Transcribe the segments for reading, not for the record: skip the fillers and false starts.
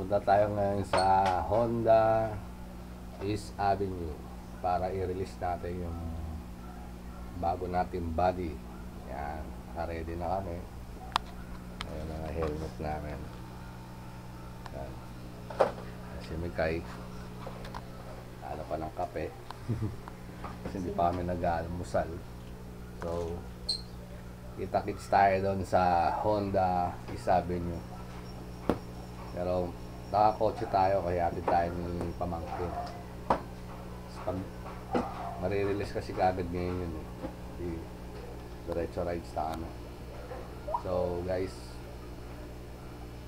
Punta tayo ngayon sa Honda East Avenue para i-release natin yung bago nating body. Yan, ready na kami. Ayan ang helmet namin. Yan. Si Mikay, ano pa ng kape. Kasi hindi pa kami nag-almusal. So, kita-kits tayo doon sa Honda East Avenue. Pero nakakotse tayo kaya atid tayo ni pamangkin. Pag marirelease kasi kagad ngayon yun eh. Diretso rides na kami. So guys,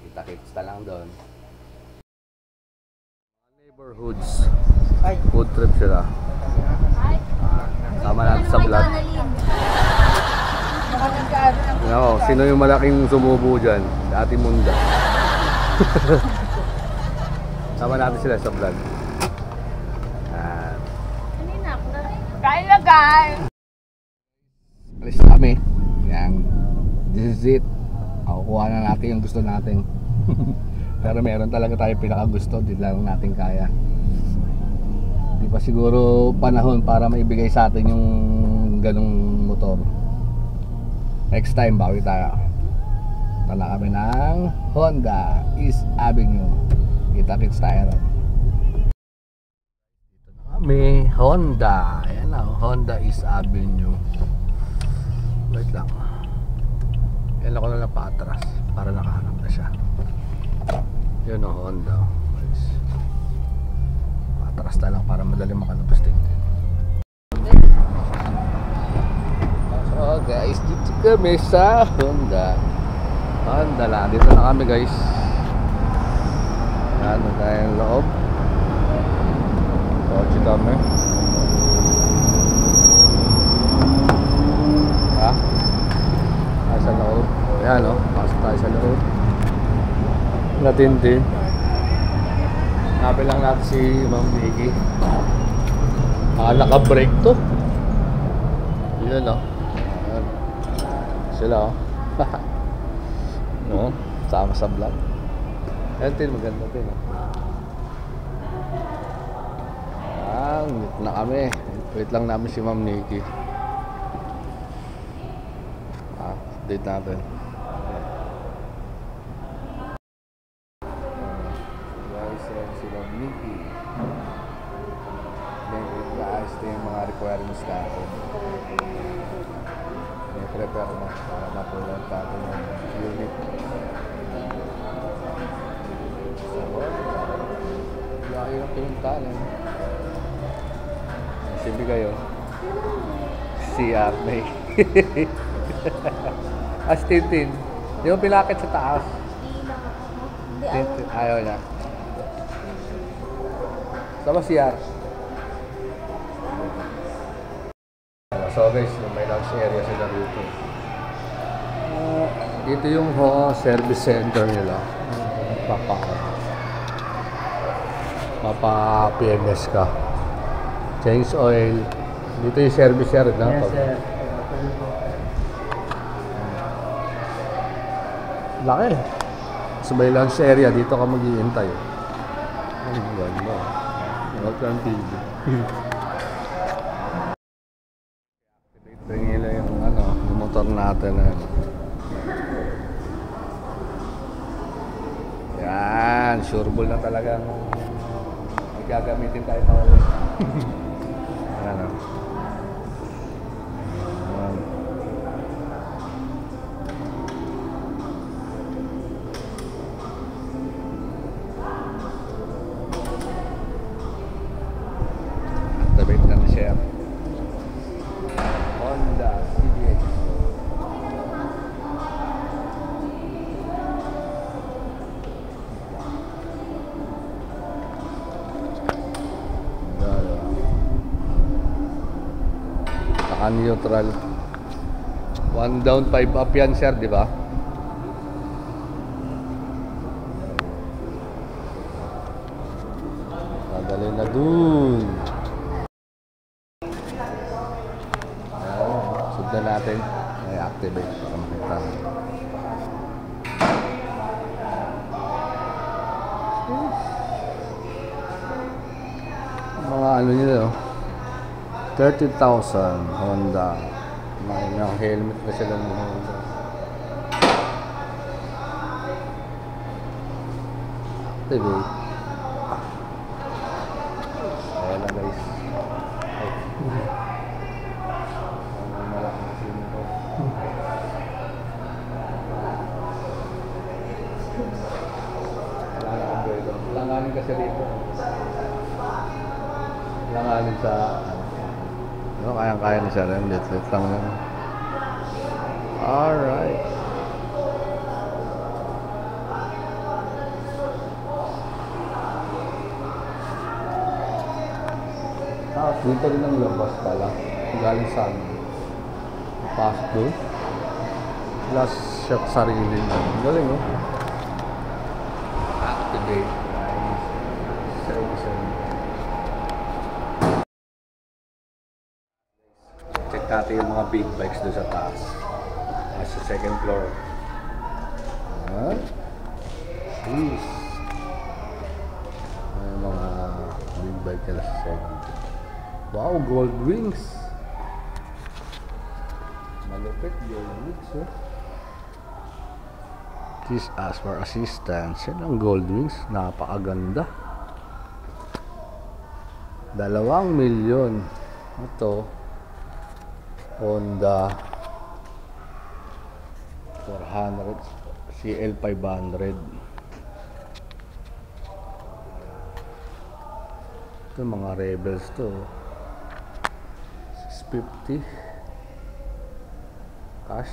kita-kits na lang doon. Neighborhoods, food trip sila. Sama natin sa vlog. No, sino yung malaking sumubo dyan? Ate Munda. Sama natin sila sa vlog. Kain na guys! Alis na kami. Yan. This is it. Kukuha na natin yung gusto natin. Pero meron talaga tayo pinakagusto. Di lang natin kaya. Di pa siguro panahon para maibigay sa atin yung ganong motor. Next time, bawi tayo. Tala kami ng Honda East Avenue. Kita-kits tayo ron. Dito na kami, Honda. Ayan na, Honda East Avenue. Wait lang. Ayan ako na lang paatras para nakaharap na siya. Yun o, Honda. Paatras na lang para madali makalabas din. So guys, dito kami sa Honda. Dala, dito na kami guys. Ano tayong loob. Kotse kami. Ha? Tayo sa loob. Ayan o, pasok tayo sa loob. Natin din. Nabi lang natin si Ma'am Nikki. Naka-break to. Yun o. Sila o. No, sama sa vlog. Ayan din, maganda din. Dito na kami. Wait lang namin si Ma'am Nikki. Update natin. Guys, si Ma'am Nikki. Guys, ito yung mga requirements natin. Prepare na para mapulot natin yung unit. So, laki ng pinuntahan eh. Sabi kayo CR may as Tintin yung pinakit sa taas. Tintin, ayaw niya. Sama CR. So guys, may lunch area sila dito. Dito yung service center nila. Papa PMS ka. Change oil. Dito yung service area na. Yes, sir. Laki. So may lunch area. Dito ka mag-iintay. Ang ganda. Welcome TV. Nila yung yung motor natin na yan, sureball na talagang may gagamitin tayo pa ulit. Ano activate na na siya. Honda CBX. Naka-neutral. 1 down, 5 up yan, sir, di ba? Madali na dun. Sundan natin. I-activate para makita. ano nila, 30,000 Honda. May helmet na sila ng Honda. Activate. Ayan na guys. Ay. Malaking sino ko. Langanin kasi dito. Langanin sa ano, kayang-kaya ni Sir. Lit-lit lang yun. Alright. Tapos dito rin ang labas pala. Galing sa ano. Pasok doon. Plus shop sarili na. Galing, oh. Activate. Check natin yung mga big bikes doon sa taas. Sa second floor. Jeez. May mga big bike nila sa second floor. Wow, gold wings. Malupit gold wings, oh. Please ask for assistance. Yan ang gold wings. Napakaganda. 2 milyon. Ito Honda 400 CL500. Ito mga Rebels to. 650 cash.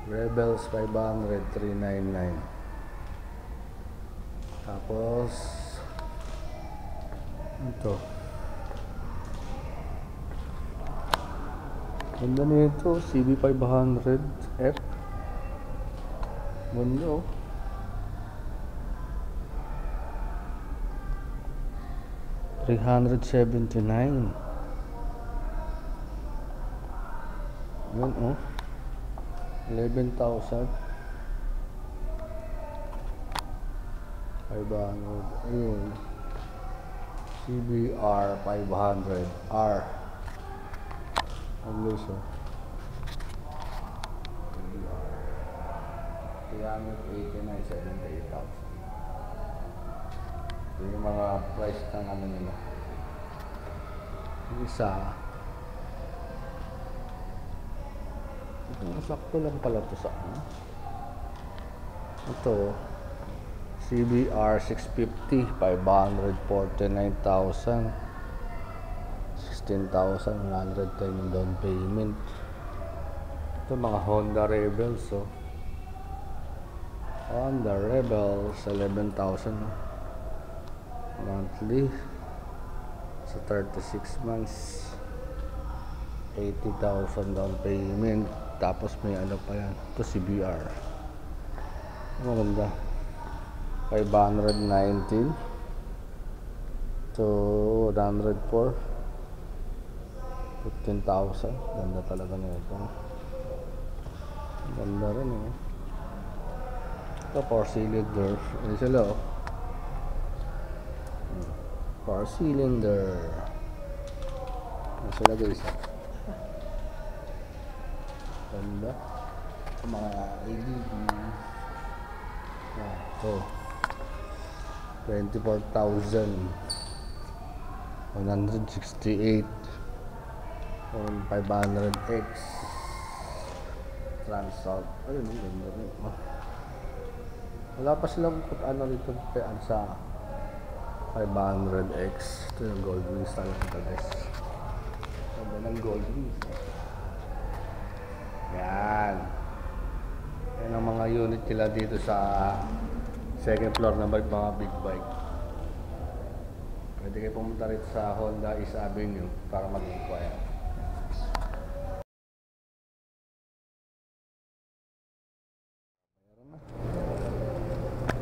Rebels 500 399. Tapos ito ganda nito, CB500F. Mundo 379. Yun, oh. 11,000. 500. Ayun. CBR 500R. Ang luso. CBR 389, 78,000. Ito yung mga price ng ano nila. Yung isa, sakto lang pala ito sa ano. Ito CBR 650 549,000. 16,100 tayo ng down payment. Ito mga Honda Rebels, oh. Honda Rebels 11,000, oh. Monthly sa 36 months, 80,000 down payment. Tapos may ano pa yan, ito CBR maganda, 519 to 104, 15,000. Ganda talaga nito, ganda rin, eh. Ito 4-cylinder, ini sila, oh. 4-cylinder. Ano sila guys, ganda. Mga ADB. Ito 24,168. 500X Transalt. Ayun, ganda rin. Wala pa silang ano rito sa 500X. Ito yung gold wings talaga, guys. Ganda ng gold wings. Yan. Yan ang mga unit nila dito sa second floor na mga big bike. Pwede kayo pumunta rito sa Honda East Avenue para mag-inquire.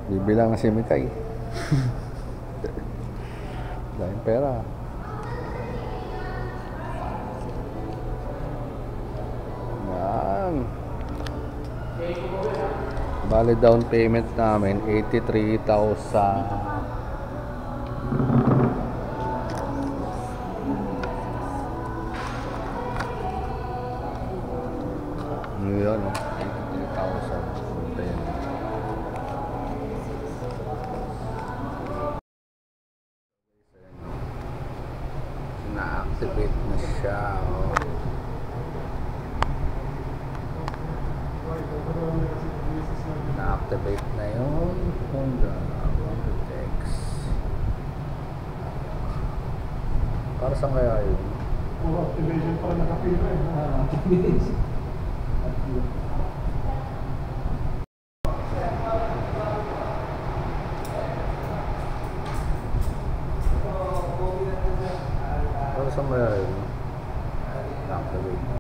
Bibilang si Mikay. Dahil pera. Yan. Bali down payment namin 83,000. Yun, 83,000. Na-activate na siya. Oh. Na-activate na yung Honda Text. Para saan kaya yun? Activation pa nakapila eh. Activation. Para saan kaya yun? Na-activate.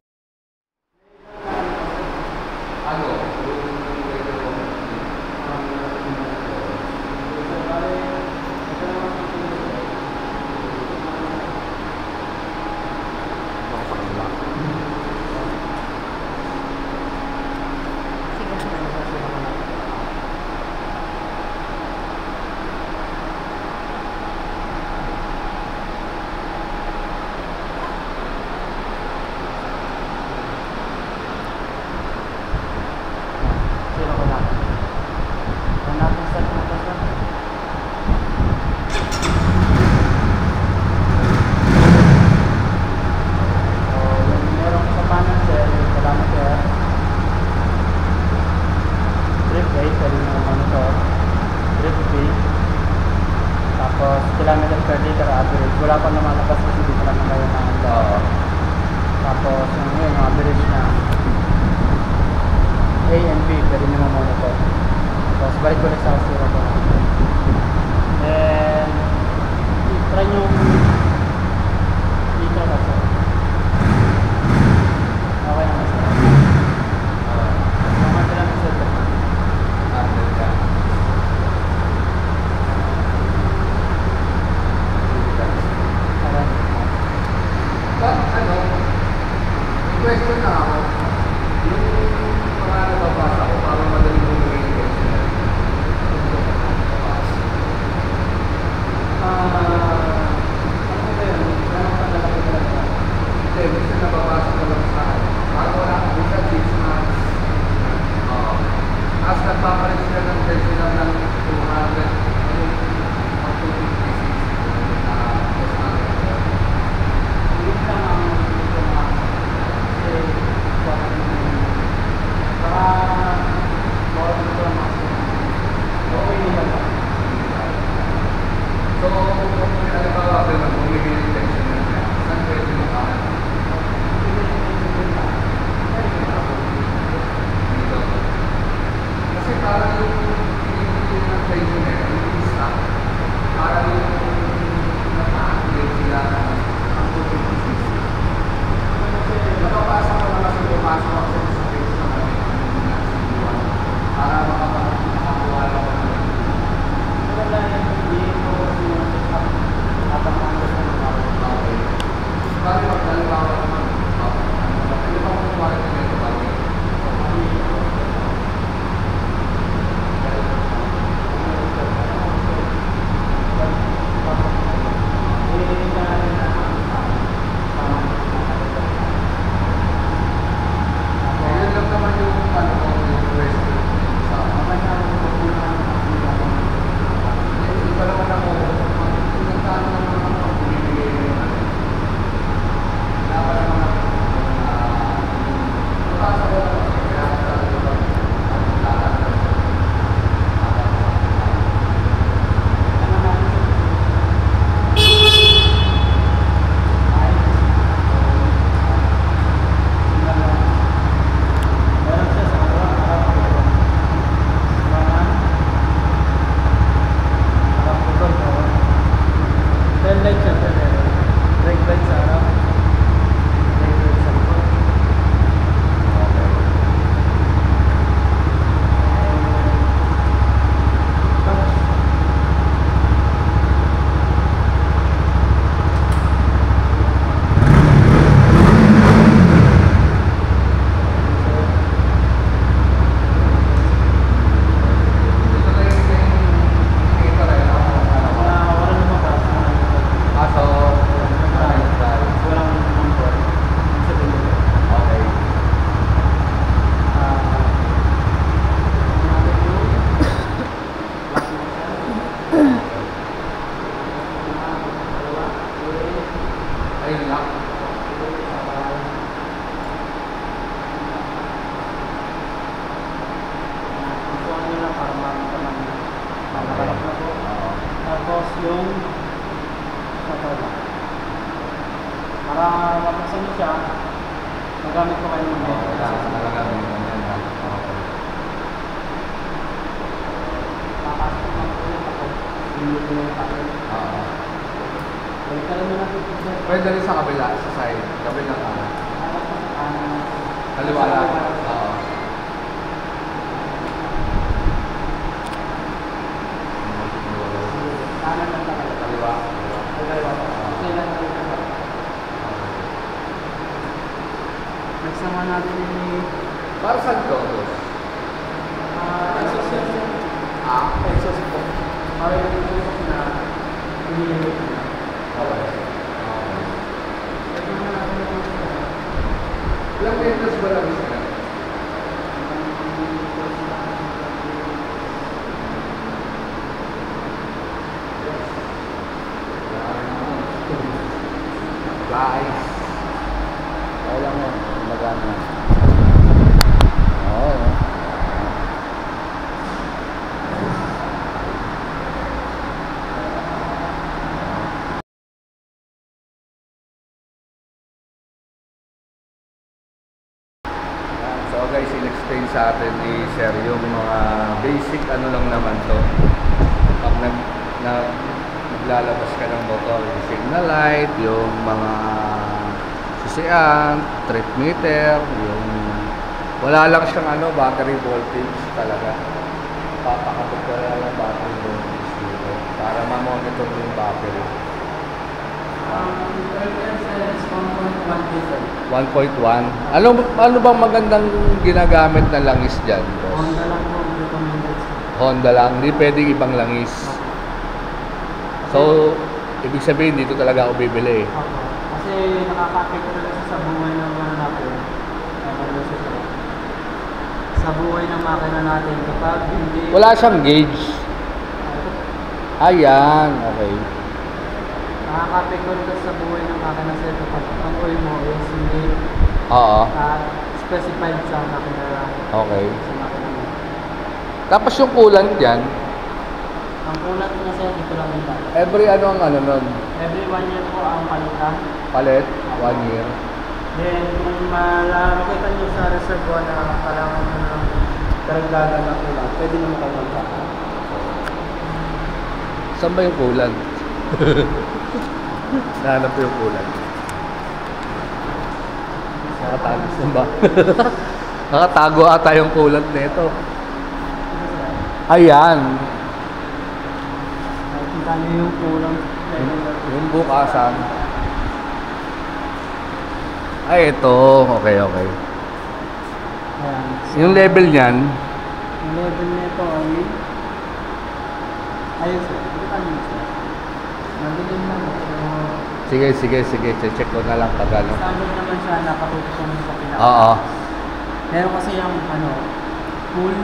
Tapos kilometer per liter average. Wala pa namalabas kasi di pa naman kayo na Tapos yung yun, yung average na A and B, pwede nyo mamonitor. Tapos balik ulit sa 0 ko. And try nyo dito kasi. Okay naman sir. Mga lang sir. Question na ako. Yung mga nababasa ko, parang madaling bumili yung question. Ano ba yun? Ano pa nalaki talaga? Hindi, gusto nababasa ko lang sa akin. Parang wala ko, minsan 6 months. As nagpapalit sila ng question lang ng 200, yung 256. Hindi lang ang So, kung halimbawa ako yung bumili ng tension na siya, saan pwede makahan? Dito. Kasi parang yung pinipili ng tension eh, Hindi ko yung kapit. Oo. Balik ka lang na natin po sir. Pwede rin sa kabila, sa side. Kabila ka. Tapos sa kanan. Kaliwa lang. Oo. Kanan lang tayo. Kaliwa. Kaliwa po. Okay lang tayo. Nagsama natin ni Para saan to? exorcist. Exorcist po. Para yung exorcist na inilimit na. Okay. Nagsama natin ni Ilang meters ba lang isa? Guys. Wala mo. Magana. Oo. So guys, in-explain sa atin ni Sir yung mga basic ano lang naman to. Pag naglalabas ka ng motor, yung signal light, yung mga susian, trip meter, yung wala lang siyang ano, battery voltage talaga. Papakabot ka lang ng battery voltage dito para ma-monitor mo yung battery. 1.1. Ano bang magandang ginagamit na langis dyan, boss? Honda lang po ang recommended. Honda lang, hindi pwedeng ibang langis. So, ibig sabihin dito talaga ako bibili. Opo. Kasi nakaka-affect talaga siya sa buhay ng mga natin. Sa buhay ng makina natin kapag hindi... Wala siyang gauge. Ayan, okay. Nakaka-affect talaga sa buhay ng makina sir kapag ang oil mo is hindi Oo, specified sa makina. okay. Sa makina mo. Tapos yung coolant yan, Ang kulat na sir, dito lang nila. every ano ang ano nun? Every 1 year po ang palitan. Palit, 1 year. Then, kung makita nyo sa reservoir na kailangan nyo ng karagdagan ng kulang, pwede naman kayo magkaka. Saan ba yung coolant? Nahanap ko yung coolant. Nakatago saan ba? Nakatago ata yung coolant nito. Ayan. Nakikita nyo yung kulang. Yung bukasan. Ay, ito. Okay, okay. Ayan. Yung level niyan, Yung level nito ay... Ayun sir, kita nyo sir. Madilim lang. So, sige. Check ko na lang pag ano. standard naman siya, nakatutok naman sa pinaka. Oo. Meron kasi yung full,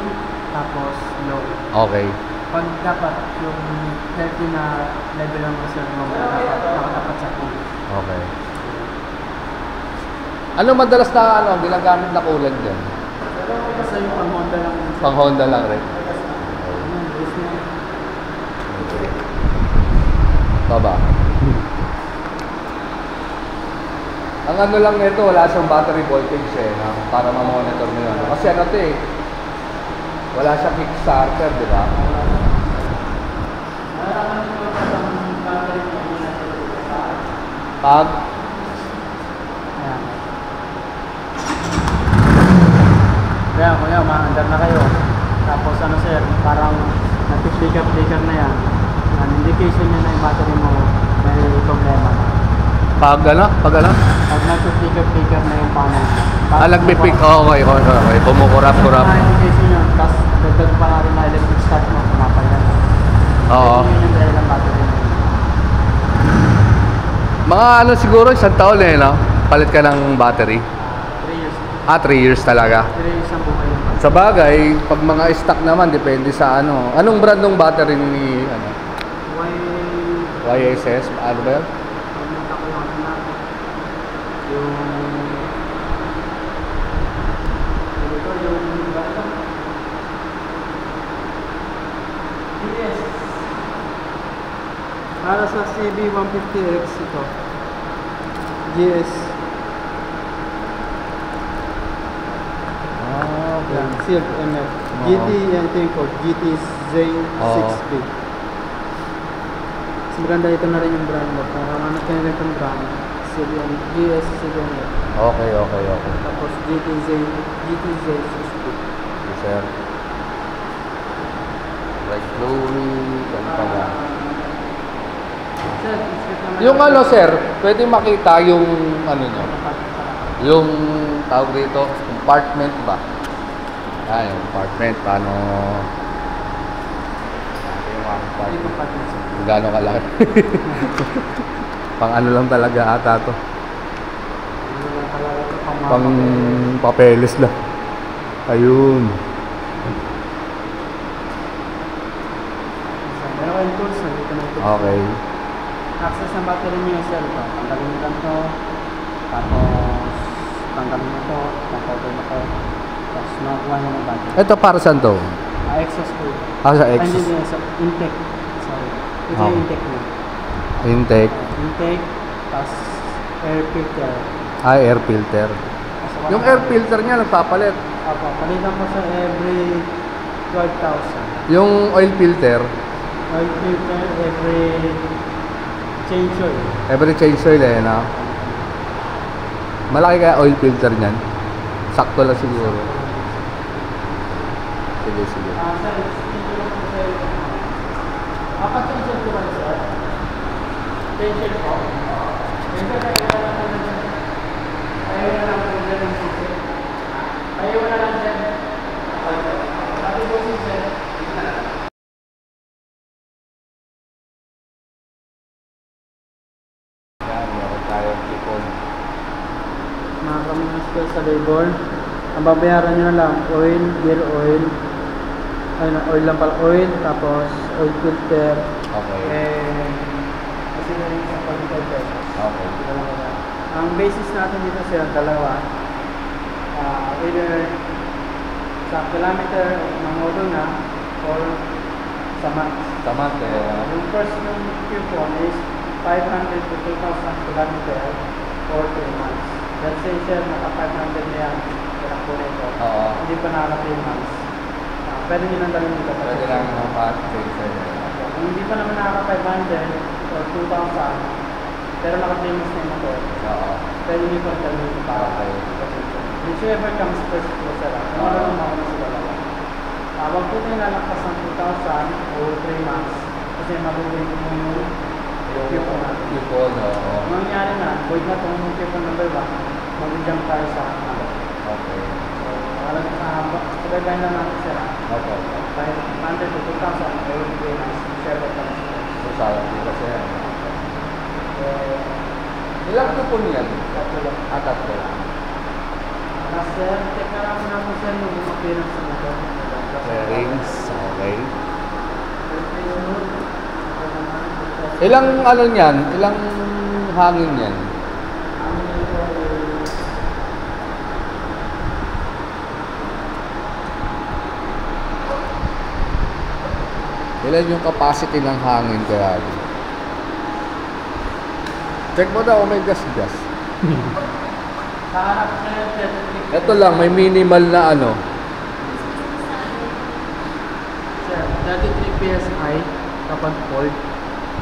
tapos low. Okay. Pag dapat yung 30 na level ng reserve mo, nakatapat sa full. Okay. Ano madalas na ano ginagamit na coolant din? Basta yung pang Honda lang. Pang Honda lang rin. Baba. Ang ano lang nito, wala siyang battery voltage para ma-monitor mo yun. Kasi ano ito wala siyang kickstarter, di ba? Pag Kaya kuya, ma-under na kayo. Tapos ano sir, parang nag-flicker na yan. An indication niya na yung battery mo may problema na. Pag ano? Pag nag-flicker na yung panel. Nagpipick. Okay. Kumukurap-kurap. Indication yun. Tapos dagdag pa nga rin na electric start mo. Pumapala na. Oo. Yun yung dahil ng battery mo. Mga ano siguro, isang taon no? Palit ka ng battery. 3 years. 3 years talaga. 3 years ang buhay yung battery. Sa bagay, pag mga stock naman, depende sa ano. Anong brand ng battery ni ano? YSS? Ano ba yun? Pagmenta ko yung ano natin. GS. Para sa CB150X ito. GS. Yan, Silk MF. GT, yan ito yung code. GT Zane 6B. Mas maganda ito na rin yung brand mo. Kung hanap kayo rin itong brand, CBN, GS, CBN. Okay. Tapos GTZ 60. Yes, sir. Right Chloe, ganun pala. Sir, inscript naman. Yung ano, sir, pwede makita yung ano nyo? Yung tawag dito, compartment ba? Yung compartment, paano... Yung mga compartment. Gano'n kalaki. Pang ano lang talaga ata to. Pang papeles lang. Ayun. Meron kayong tools, nandito na ito. Okay. Access ng battery niyo yung cell phone. Tanggalin mo lang to. Tapos, tanggalin mo to. Tanggalin mo to. Tapos, makakuha niyo ng battery. Ito para saan to? Exhaust ko. Sa Ay, exhaust. hindi, sa intake. Sorry. Ito Oh. yung intake mo. Intake. Intake, tapos air filter. Air filter. Tapos, Yung air filter niya nagpapalit. Opo, palitan ko sa every 12,000. Yung oil filter, Oil filter every change oil. every change oil no? Malaki kaya oil filter niyan? Sakto lang siguro. Sige. Sir, hindi lang po sir. Apat change oil ko ba sir? Change oil po. Sir, ayaw na lang dyan. Ayaw na lang dyan ng sisi. Ayaw na lang dyan. Sabi po sir. Yan, meron tayong tipon. Mga kaminas ko sa labor. Ang babayaran nyo na lang, oil, gear oil, oil lang pala, oil, tapos oil filter, Okay. kasi na rin sa 45 pesos. Okay. Ang basis natin dito sila, dalawa, either sa kilometer ng modo na, or sa months. Tama, Yung first yung coupon is 500 to 2,000 kilometer for 3 months. Let's say sir, naka 500 na yan, pinakpo na ito. Oo. Hindi pa naka 3 months. Pwede nyo nang dalhin dito. Pwede lang mag-change oil. Kung hindi pa naman naka 500 or 2,000, pero naka 3 months na yung motor, Oo. pwede nyo pa dalhin dito para Okay. whichever comes first po sir. Kung marunong ako na sa dalawa. Wag po tayo nalampas ng 2,000 or 3 months kasi mabubuhay ko mo yung coupon natin. Tipon, oo. Ang nangyari na, void na itong coupon number 1, mag-jump tayo sa ano. Okay. So, alam sa sabay na natin sir. Okay. 500 to 2,000 or 3 months, whichever comes first. So, sayang din kasi yan. Ilang tipon yan? Tatlo. Sir, check na lang muna po sir yung appearance ng motor. Bearings, okay. Ilang ano niyan? Ilang hangin niyan? Ilan yung capacity ng hangin kaya? Check mo daw, may gas-gas. Sa harap sir, Ito lang, may minimal na ano. sir, 33 PSI kapag cold.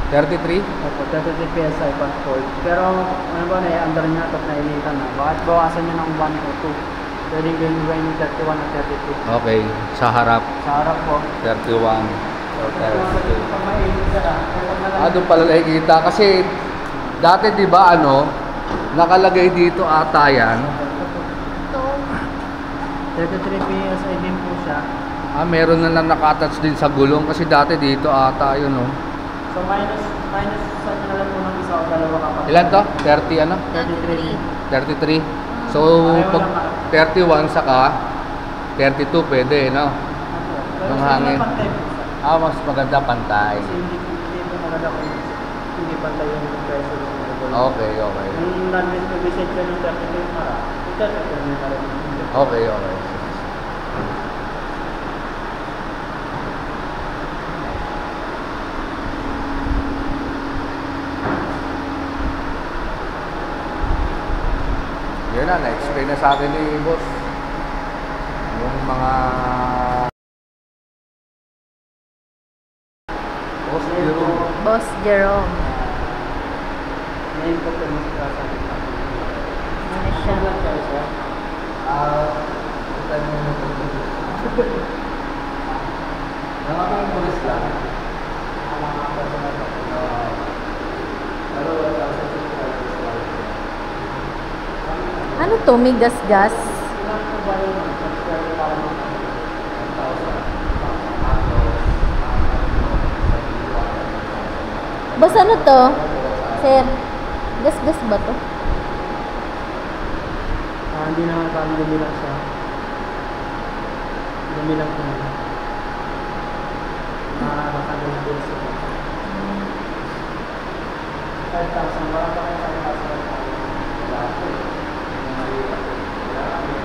33? Opo, 33 PSI pag cold. Pero, ano ba, under niya at nainitan na. Bakit bawasan niyo ng 1 o 2? Pwedeng gawin yung 31 at 32. Okay, sa harap, Sa harap po. 31 or 32. Pag mainit sir Doon pala nakikita. Kasi, dati di ba ano, nakalagay dito ata yan. 33 PSI din po siya. Meron na nakatouch din sa gulong. Kasi dati dito ata yun, no? So minus sa na lang po ng isa o dalawa kapag. Ilan to? 30 ano? 33. 33. So, pag 31 saka 32 pwede, no? Yung hangin. Mas maganda pantay. Kasi hindi po maganda kung hindi pantay yung pressure ng motor. Okay. Yung non-wind to visit ka ng 32 mara, ito yung na rin. Okay. Yun na, na-explain na sa akin ni boss. Yung mga post zero. Boss Jerome. Ngayon po po mas kasabi pa. Ano siya? Siya kayo sir? Ito mo na ito. Nakakang pulis lang. Mga personal po. Pero wala sa sasakay. Ano to? May gas-gas? Ilang po ba yun? Subscribe para mga 1,000. Boss, ano to? Sir, gas-gas ba to? Hindi naman parang dumi lang siya. Dumi lang po naman. Nakakatagal na din siya. 5,000. Wala pa kayo 5,000. Wala po eh. Wala kami.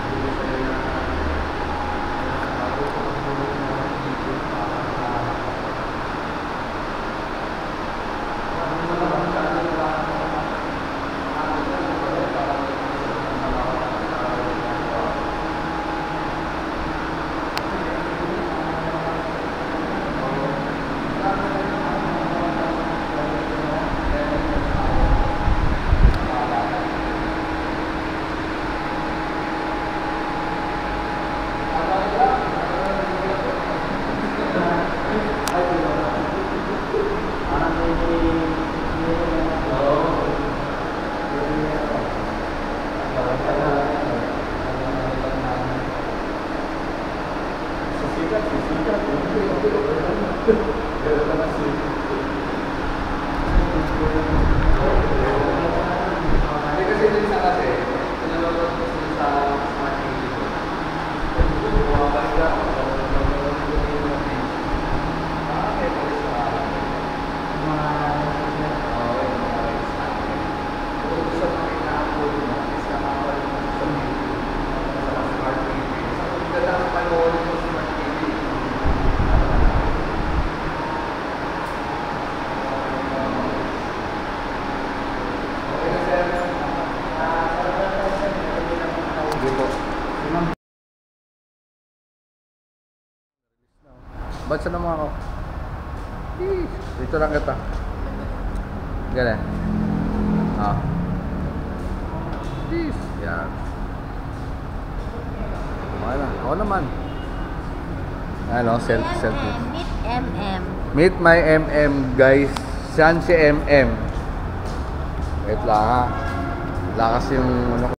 Hindi sila na bago ko ang tulong na video para kasi din sa kasi, pinalulog ko sa Smart TV ko. Bumabalik ka, pinalulog ko yung mga kaya polis na oo, yung mga rights natin. Kung gusto mo ina-upload mo, is nakakawal mo sa video, sa Smart TV. Sa pagkala ng panoorin mo sa Smart TV, okay na sir. Sige po. Ba't sa naman ako? Dito lang kita. Ganyan. Yan. Okay na. Ako naman. Ano, selfie. Meet MM. Meet my MM guys. Saan si MM? Wait lang ha. Lakas yung ano ko.